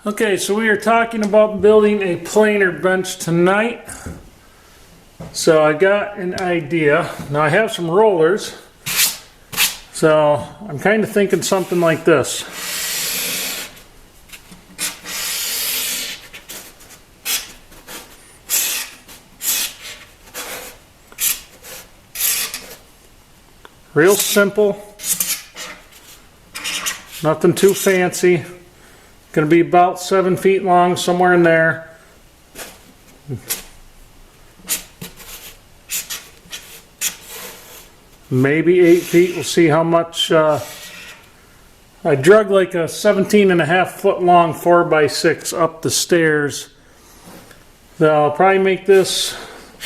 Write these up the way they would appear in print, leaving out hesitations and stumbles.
Okay, so we are talking about building a planar bench tonight. So I got an idea. Now I have some rollers. So I'm kind of thinking something like this. Real simple. Nothing too fancy. Going to be about 7 feet long, somewhere in there. Maybe 8 feet. We'll see how much. I drug like a 17.5 foot long 4x6 up the stairs. So I'll probably make this,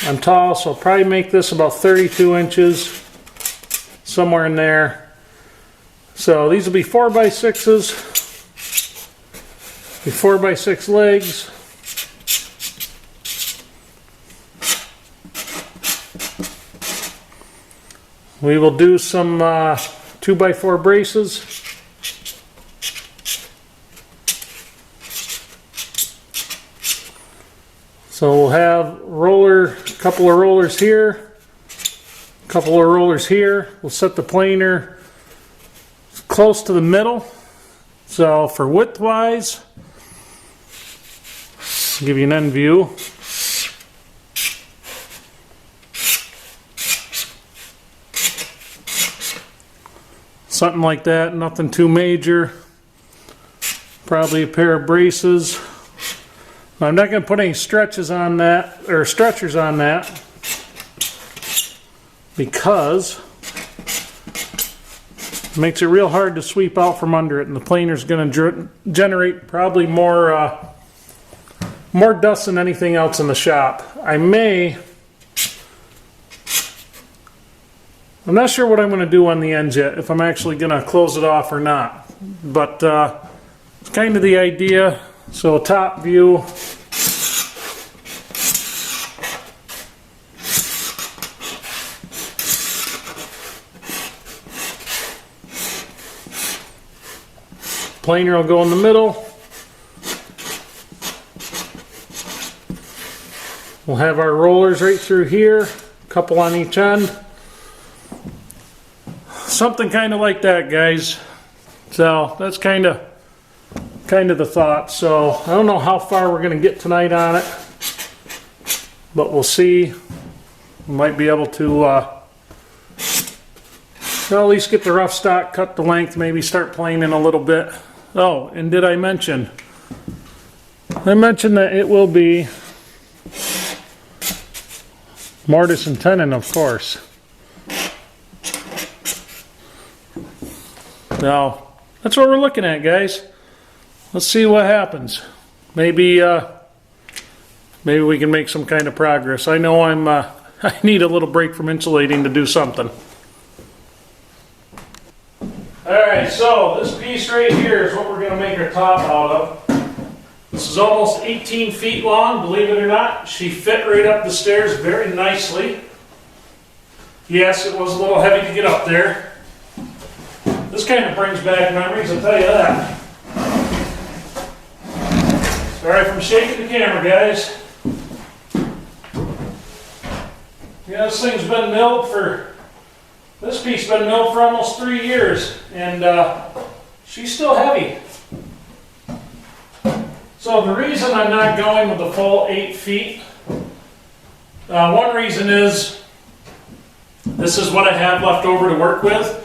I'm tall, so I'll probably make this about 32 inches. Somewhere in there. So these will be 4x6s. Be 4x6 legs. We will do some 2x4 braces. So we'll have a couple of rollers here, a couple of rollers here. We'll set the planer close to the middle. So for width-wise, I'll give you an end view. Something like that, nothing too major. Probably a pair of braces. I'm not going to put any stretches on that, or stretchers on that, because it makes it real hard to sweep out from under it, and the planer is going to generate probably more dust than anything else in the shop. I'm not sure what I'm going to do on the ends yet, if I'm actually going to close it off or not. But it's kind of the idea. So a top view. Planer will go in the middle. We'll have our rollers right through here, a couple on each end. Something kind of like that, guys. So that's kind of the thought. So I don't know how far we're going to get tonight on it, but we'll see. We might be able to at least get the rough stock, cut the length, maybe start planing a little bit. Oh, and did I mention? I mentioned that it will be mortise and tenon, of course. Now, that's what we're looking at, guys. Let's see what happens. Maybe we can make some kind of progress. I know I need a little break from insulating to do something. Alright, so this piece right here is what we're going to make our top out of. This is almost 18 feet long, believe it or not. She fit right up the stairs very nicely. Yes, it was a little heavy to get up there. This kind of brings back memories, I'll tell you that. Sorry if I'm shaking the camera, guys. Yeah, this thing's been milled this piece has been milled for almost 3 years, and she's still heavy. So the reason I'm not going with the full 8 feet, one reason is this is what I have left over to work with.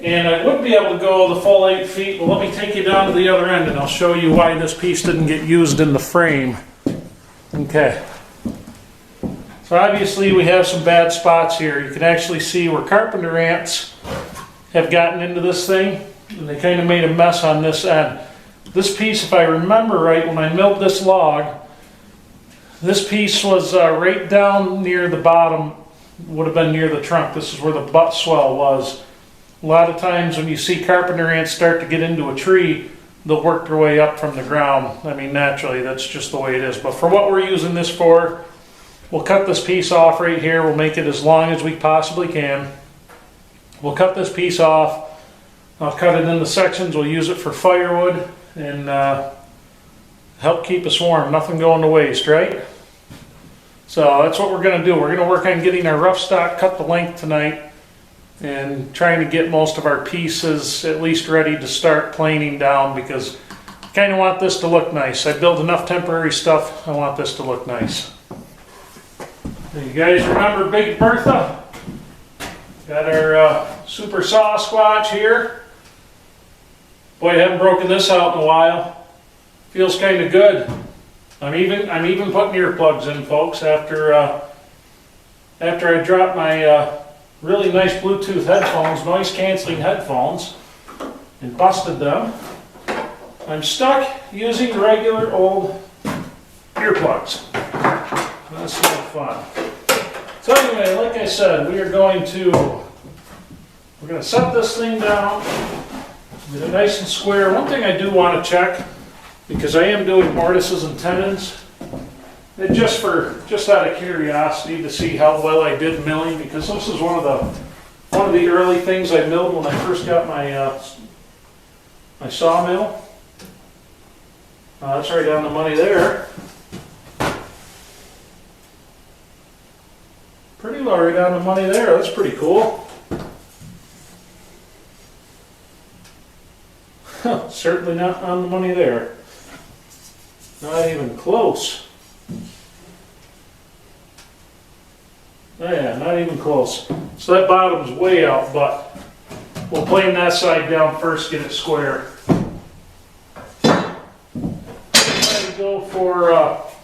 And I would be able to go the full 8 feet, but let me take you down to the other end and I'll show you why this piece didn't get used in the frame. Okay. So obviously we have some bad spots here. You can actually see where carpenter ants have gotten into this thing, and they kind of made a mess on this end. This piece, if I remember right, when I milled this log, this piece was right down near the bottom, would have been near the trunk. This is where the butt swell was. A lot of times when you see carpenter ants start to get into a tree, they'll work their way up from the ground. I mean, naturally, that's just the way it is. But for what we're using this for, we'll cut this piece off right here. We'll make it as long as we possibly can. We'll cut this piece off. I'll cut it into sections. We'll use it for firewood and help keep us warm. Nothing going to waste, right? So that's what we're going to do. We're going to work on getting our rough stock cut to length tonight and trying to get most of our pieces at least ready to start planing down, because I kind of want this to look nice. I built enough temporary stuff. I want this to look nice. You guys remember Big Bertha? Got our super saw squatch here. Boy, I haven't broken this out in a while. Feels kind of good. I'm even putting earplugs in, folks, after I dropped my really nice Bluetooth headphones, noise canceling headphones, and busted them. I'm stuck using regular old earplugs. That's no fun. So anyway, like I said, we're going to set this thing down, get it nice and square. One thing I do want to check, because I am doing mortises and tenons, and just out of curiosity to see how well I did milling, because this is one of the early things I milled when I first got my my sawmill. That's right on the money there. Pretty low right on the money there. That's pretty cool. Certainly not on the money there. Not even close. Oh yeah, not even close. So that bottom's way out, but we'll plane that side down first, get it square.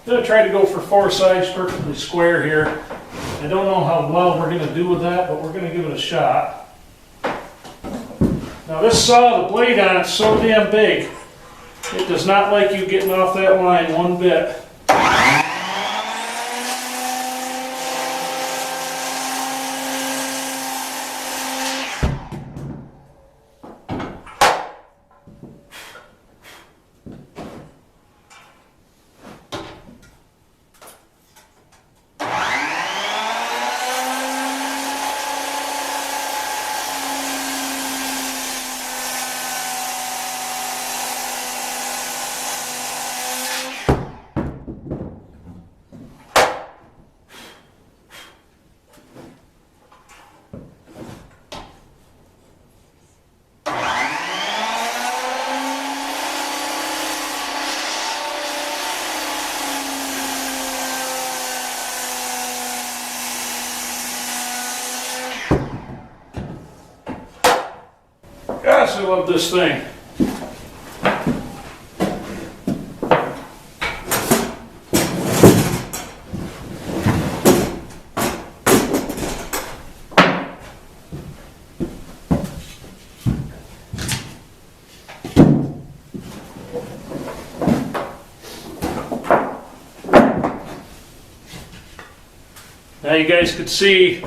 Gonna try to go for 4 sides perfectly square here. I don't know how well we're gonna do with that, but we're gonna give it a shot. Now this saw, the blade on it's so damn big, it does not like you getting off that line one bit. Gosh, I love this thing. Now you guys could see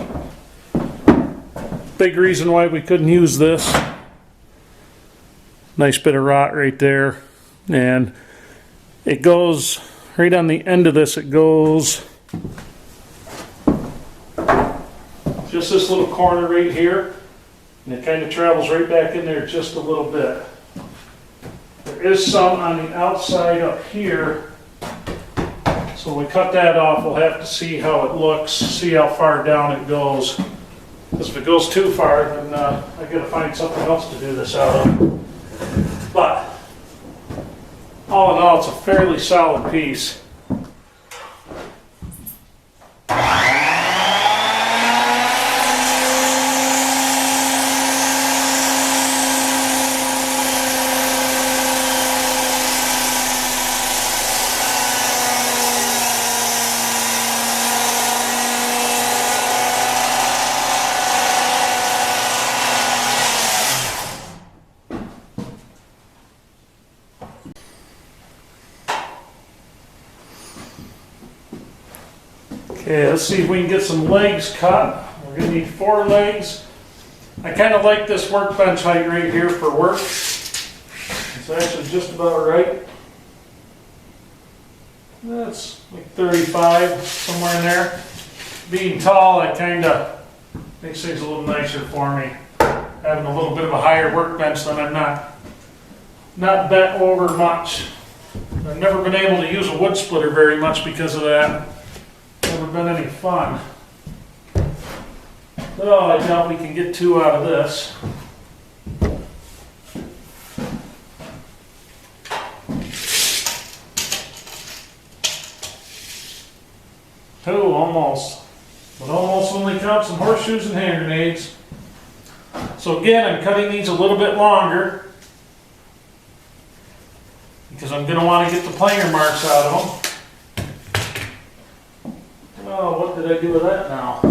big reason why we couldn't use this. Nice bit of rot right there, and it goes right on the end of this. It goes just this little corner right here, and it kind of travels right back in there just a little bit. There is some on the outside up here, so when we cut that off, we'll have to see how it looks, see how far down it goes. Because if it goes too far, then I gotta find something else to do this out of. But all in all, it's a fairly solid piece. Okay, let's see if we can get some legs cut. We're going to need 4 legs. I kind of like this workbench height right here for work. It's actually just about right. That's like 35, somewhere in there. Being tall, it kind of makes things a little nicer for me. having a little bit of a higher workbench, then I'm not bent over much. I've never been able to use a wood splitter very much because of that. Never been any fun. Oh, I doubt we can get 2 out of this. Oh, almost. But almost only counts in horseshoes and hand grenades. So again, I'm cutting these a little bit longer because I'm going to want to get the planar marks out of them. Oh, what did I do with that now?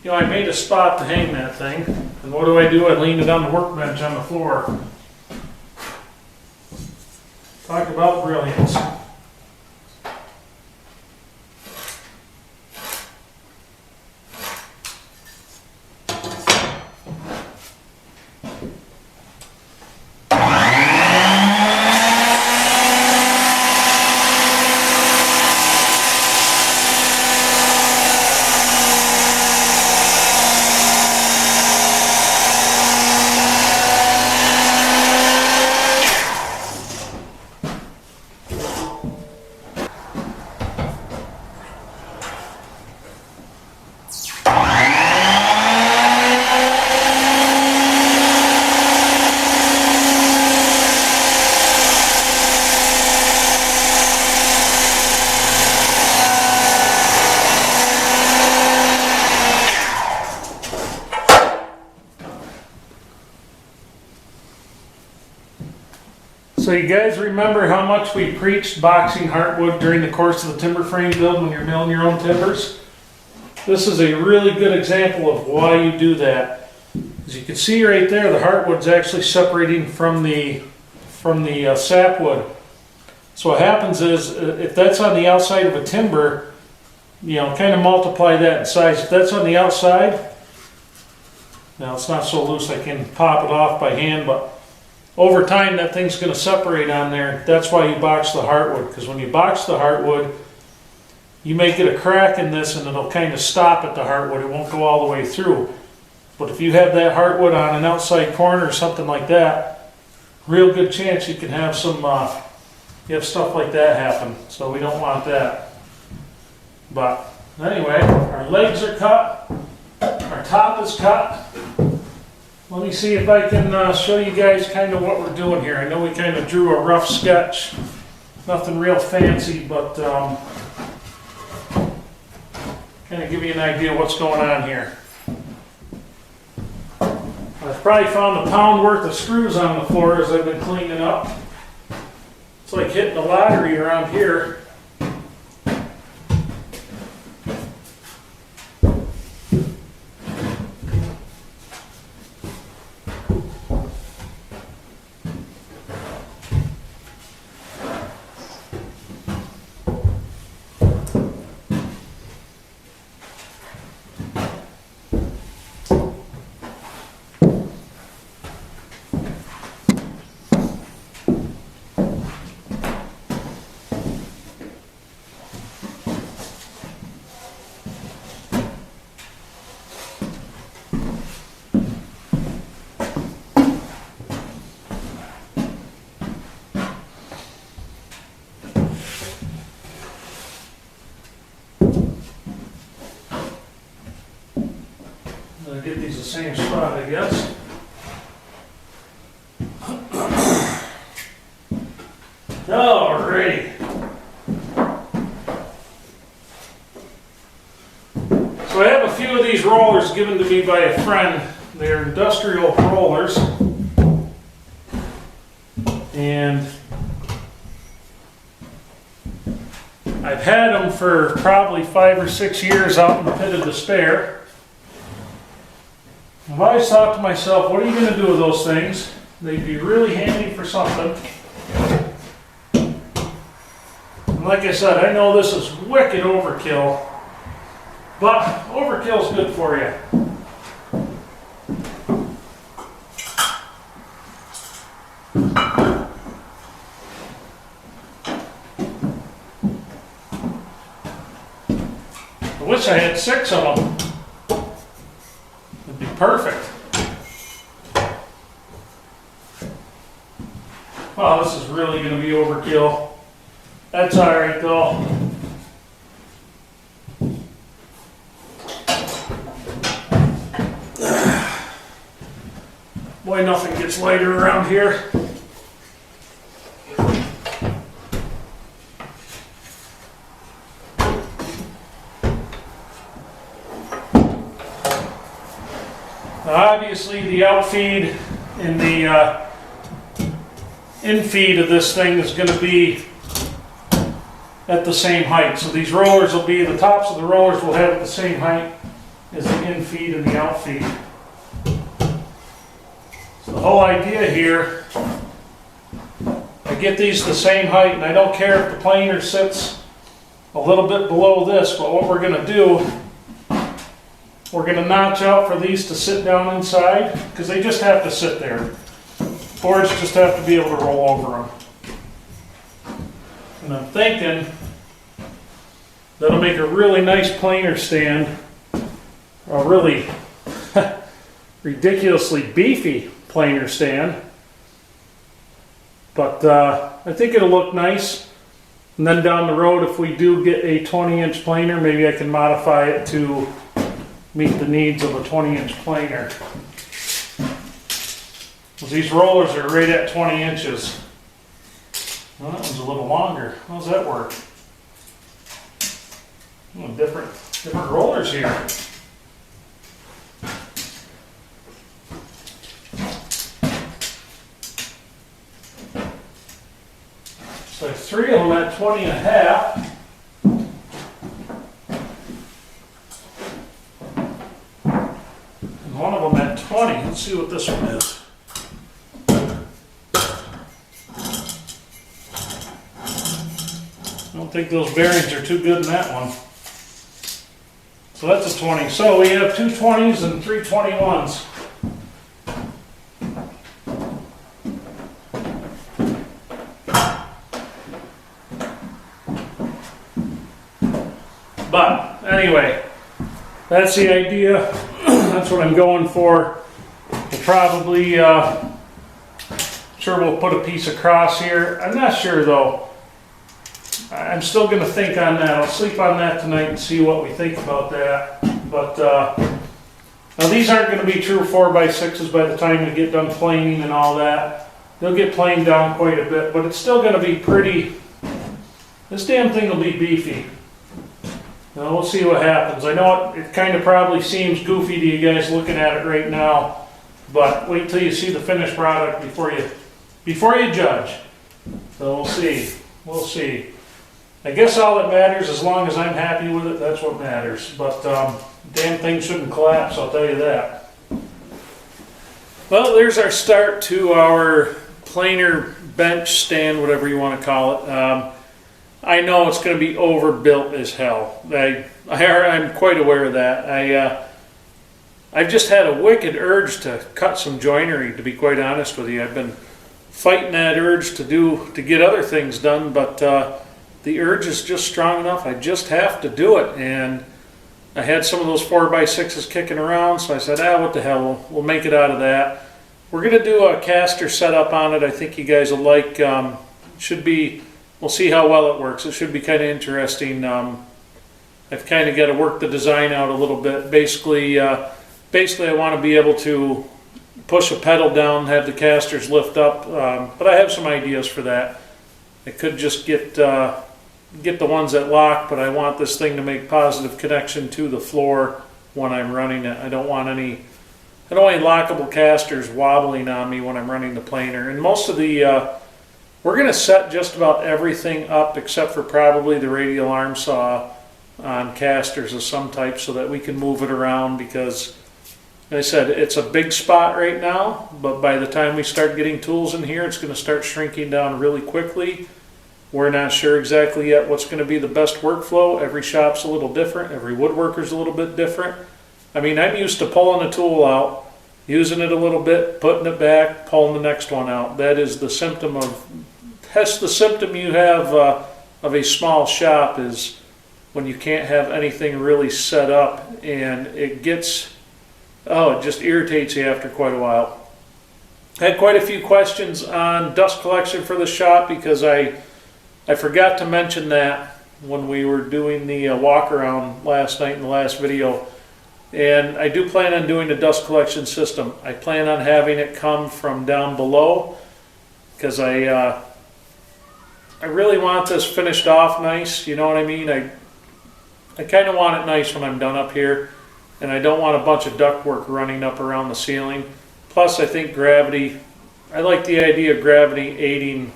You know, I made a spot to hang that thing, and what do? I lean it on the workbench on the floor. Talk about brilliance. So you guys remember how much we preached boxing heartwood during the course of the timber frame build when you're milling your own timbers? This is a really good example of why you do that. As you can see right there, the heartwood's actually separating from the sapwood. So what happens is, if that's on the outside of a timber, you know, kind of multiply that in size. If that's on the outside, now it's not so loose I can pop it off by hand, but over time that thing's going to separate on there. That's why you box the heartwood, because when you box the heartwood, you may get a crack in this and it'll kind of stop at the heartwood. It won't go all the way through. But if you have that heartwood on an outside corner or something like that, real good chance you can have some, you have stuff like that happen. So we don't want that. But anyway, our legs are cut, our top is cut. Let me see if I can show you guys kind of what we're doing here. I know we kind of drew a rough sketch, nothing real fancy, but kind of give you an idea of what's going on here. I've probably found a pound worth of screws on the floor as I've been cleaning up. It's like hitting the lottery around here. Get these the same spot, I guess. Alrighty. So I have a few of these rollers given to me by a friend. They're industrial rollers. And I've had them for probably 5 or 6 years out in the pit of despair. I've always thought to myself, what are you going to do with those things? They'd be really handy for something. And like I said, I know this is wicked overkill, but overkill's good for you. wish I had 6 of them. It'd be perfect. Wow, this is really going to be overkill. That's all right though. Boy, nothing gets lighter around here. Obviously, the outfeed and the infeed of this thing is going to be at the same height. So these rollers will be, the tops of the rollers will have the same height as the infeed and the outfeed. So the whole idea here, I get these the same height, and I don't care if the planer sits a little bit below this, but what we're going to do, we're going to notch out for these to sit down inside, because they just have to sit there. Boards just have to be able to roll over them. And I'm thinking that'll make a really nice planer stand, a really ridiculously beefy planer stand. But I think it'll look nice. And then down the road, if we do get a 20-inch planer, maybe I can modify it to meet the needs of a 20-inch planer. These rollers are right at 20 inches. Well, that one's a little longer. How does that work? Oh, different rollers here. So I have 3 of them at 20 and a half. And one of them at 20. Let's see what this one is. I don't think those bearings are too good in that one. So that's a 20. So we have 2 20s and 3 21s. But anyway, that's the idea. That's what I'm going for. We'll probably, sure we'll put a piece across here. I'm not sure though. I'm still going to think on that. I'll sleep on that tonight and see what we think about that. But now these aren't going to be true 4x6s by the time we get done planing and all that. They'll get planed down quite a bit, but it's still going to be pretty. This damn thing will be beefy. Now we'll see what happens. I know it kind of probably seems goofy to you guys looking at it right now, but wait till you see the finished product before you judge. So we'll see. We'll see. I guess all that matters, as long as I'm happy with it, that's what matters. But damn thing shouldn't collapse, I'll tell you that. Well, there's our start to our planer bench stand, whatever you want to call it. I know it's going to be overbuilt as hell. I'm quite aware of that. I've just had a wicked urge to cut some joinery, to be quite honest with you. I've been fighting that urge to get other things done, but the urge is just strong enough. I just have to do it. And I had some of those 4x6s kicking around, so I said, what the hell, we'll make it out of that. We're going to do a caster setup on it. I think you guys will like. Should be. We'll see how well it works. It should be kind of interesting. I've kind of got to work the design out a little bit. Basically, I want to be able to push a pedal down, have the casters lift up, but I have some ideas for that. I could just get the ones that lock, but I want this thing to make positive connection to the floor when I'm running it. I don't want any lockable casters wobbling on me when I'm running the planer. And most of the we're going to set just about everything up except for probably the radial arm saw on casters of some type so that we can move it around, because like I said, it's a big spot right now, but by the time we start getting tools in here, it's going to start shrinking down really quickly. We're not sure exactly yet what's going to be the best workflow. Every shop's a little different. Every woodworker's a little bit different. I mean, I'm used to pulling a tool out, using it a little bit, putting it back, pulling the next one out. That's the symptom you have of a small shop, is when you can't have anything really set up, and it gets, oh, it just irritates you after quite a while. I had quite a few questions on dust collection for the shop because I forgot to mention that when we were doing the walk around last night in the last video. And I do plan on doing a dust collection system. I plan on having it come from down below because I really want this finished off nice, you know what I mean? I kind of want it nice when I'm done up here, and I don't want a bunch of ductwork running up around the ceiling. Plus, I think gravity, I like the idea of gravity aiding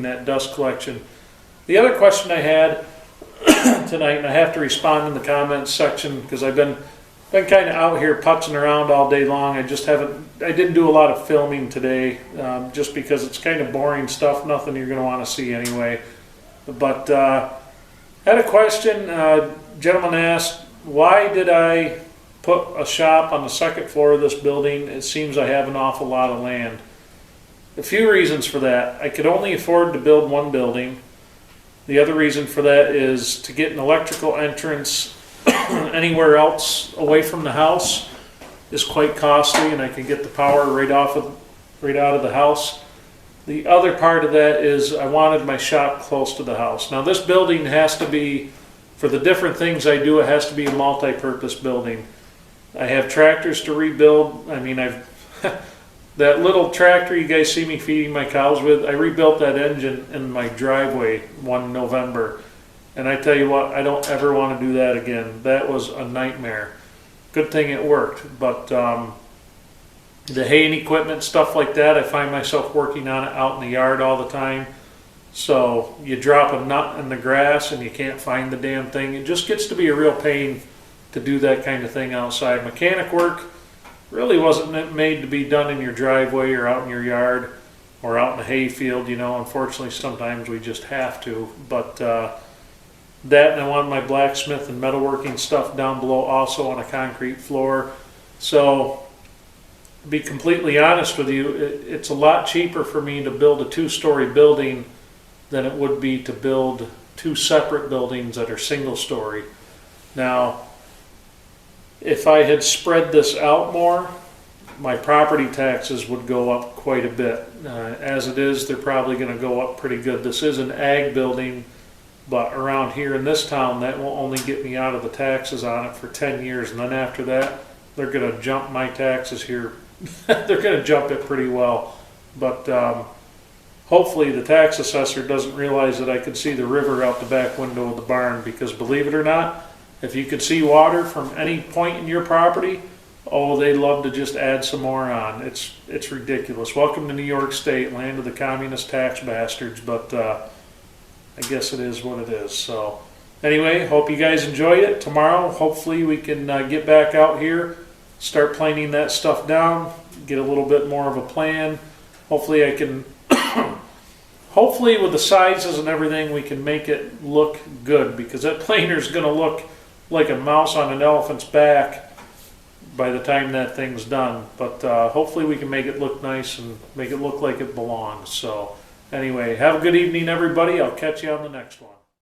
that dust collection. The other question I had tonight, and I have to respond in the comments section because I've been kind of out here putzing around all day long. I didn't do a lot of filming today just because it's kind of boring stuff, nothing you're going to want to see anyway. But I had a question. Gentleman asked, why did I put a shop on the second floor of this building? It seems I have an awful lot of land. A few reasons for that. I could only afford to build one building. The other reason for that is to get an electrical entrance anywhere else away from the house is quite costly, and I can get the power right out of the house. The other part of that is I wanted my shop close to the house. Now this building has to be, for the different things I do, it has to be a multi-purpose building. I have tractors to rebuild. I mean, that little tractor you guys see me feeding my cows with, I rebuilt that engine in my driveway one November. And I tell you what, I don't ever want to do that again. That was a nightmare. Good thing it worked. But the haying equipment, stuff like that, I find myself working on it out in the yard all the time. So you drop a nut in the grass and you can't find the damn thing. It just gets to be a real pain to do that kind of thing outside. Mechanic work really wasn't made to be done in your driveway or out in your yard or out in the hay field, you know. Unfortunately, sometimes we just have to. But that, and I want my blacksmith and metalworking stuff down below also on a concrete floor. So to be completely honest with you, it's a lot cheaper for me to build a two-story building than it would be to build two separate buildings that are single-story. Now, if I had spread this out more, my property taxes would go up quite a bit. As it is, they're probably going to go up pretty good. This is an ag building, but around here in this town, that will only get me out of the taxes on it for 10 years. And then after that, they're going to jump my taxes here. They're going to jump it pretty well. But hopefully the tax assessor doesn't realize that I could see the river out the back window of the barn, because believe it or not, if you could see water from any point in your property, oh, they'd love to just add some more on. It's ridiculous. Welcome to New York State, land of the communist tax bastards, but I guess it is what it is. So anyway, hope you guys enjoyed it. Tomorrow, hopefully we can get back out here, start planing that stuff down, get a little bit more of a plan. Hopefully I can, hopefully with the sizes and everything, we can make it look good, because that planer is going to look like a mouse on an elephant's back by the time that thing's done. But hopefully we can make it look nice and make it look like it belongs. So anyway, have a good evening, everybody. I'll catch you on the next one.